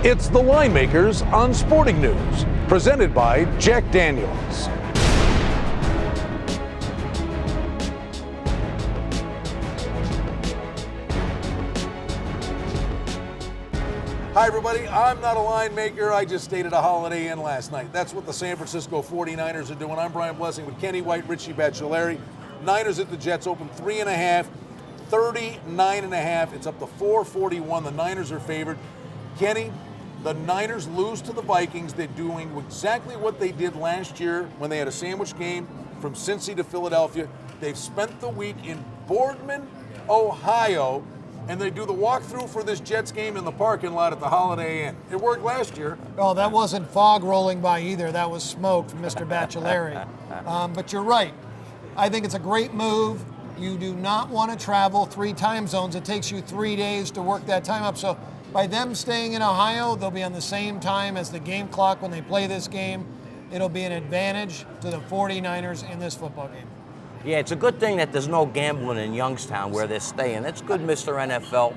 It's the Line Makers on Sporting News, presented by Jack Daniels. Hi everybody, I'm not a line maker, I just stayed at a Holiday Inn last night. That's what the San Francisco 49ers are doing. I'm Brian Blessing with Kenny White, Richie Bachelari. Niners at the Jets, open 3.5, 39.5. It's up to 441. The Niners are favored. Kenny, the Niners lose to the Vikings. They're doing exactly what they did last year when they had a sandwich game from Cincy to Philadelphia. They've spent the week in Boardman, Ohio, and they do the walkthrough for this Jets game in the parking lot at the Holiday Inn. It worked last year. Oh, that wasn't fog rolling by either. That was smoke from Mr. Bachelari. But you're right. I think it's a great move. You do not want to travel 3 time zones. It takes you 3 days to work that time up. So by them staying in Ohio, they'll be on the same time as the game clock when they play this game. It'll be an advantage to the 49ers in this football game. Yeah, it's a good thing that there's no gambling in Youngstown where they're staying. That's good, Mr. NFL.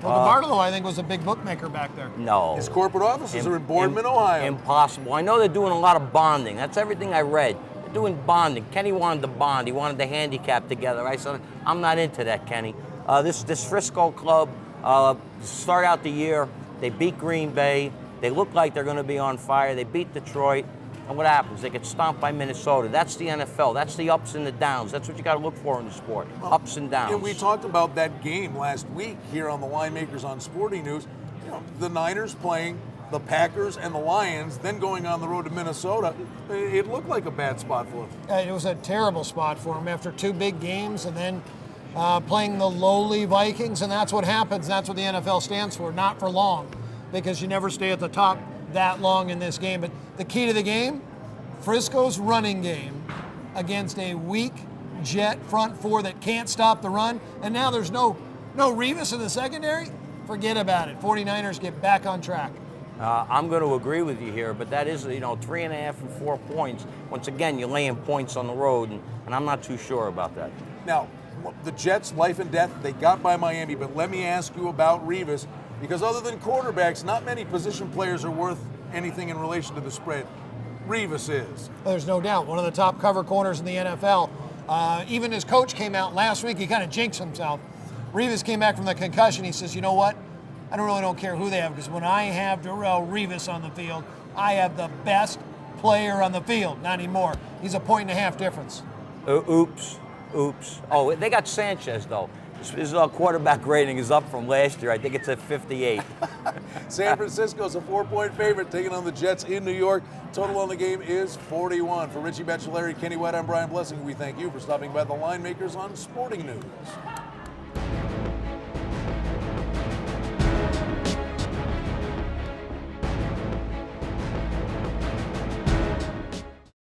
Well, DeBartolo, I think, was a big bookmaker back there. No. His corporate offices are in Boardman, Ohio. Impossible. I know they're doing a lot of bonding. That's everything I read. They're doing bonding. Kenny wanted to bond. He wanted the handicap together. I said, I'm not into that, Kenny. This Frisco club, start out the year, they beat Green Bay. They look like they're going to be on fire. They beat Detroit. And what happens? They get stomped by Minnesota. That's the NFL. That's the ups and the downs. That's what you got to look for in the sport. Ups and downs. And we talked about that game last week here on the Line Makers on Sporting News. You know, the Niners playing the Packers and the Lions, then going on the road to Minnesota. It looked like a bad spot for them. It was a terrible spot for them after 2 big games and then playing the lowly Vikings. And that's what happens. That's what the NFL stands for. Not for long, because you never stay at the top that long in this game. But the key to the game, Frisco's running game against a weak Jet front 4 that can't stop the run. And now there's no Revis in the secondary. Forget about it. 49ers get back on track. I'm going to agree with you here, but that is, 3.5 and 4 points. Once again, you're laying points on the road, and I'm not too sure about that. Now, the Jets, life and death, they got by Miami, but let me ask you about Revis, because other than quarterbacks, not many position players are worth anything in relation to the spread. Revis is. There's no doubt. One of the top cover corners in the NFL. Even his coach came out last week. He kind of jinxed himself. Revis came back from the concussion. He says, you know what? I don't care who they have, because when I have Darrelle Revis on the field, I have the best player on the field. Not anymore. He's a 1.5 difference. Oops. Oh, they got Sanchez, though. His quarterback rating is up from last year. I think it's at 58. San Francisco's a 4-point favorite, taking on the Jets in New York. Total on the game is 41. For Richie Bachelari, Kenny White, I'm Brian Blessing. We thank you for stopping by the Line Makers on Sporting News.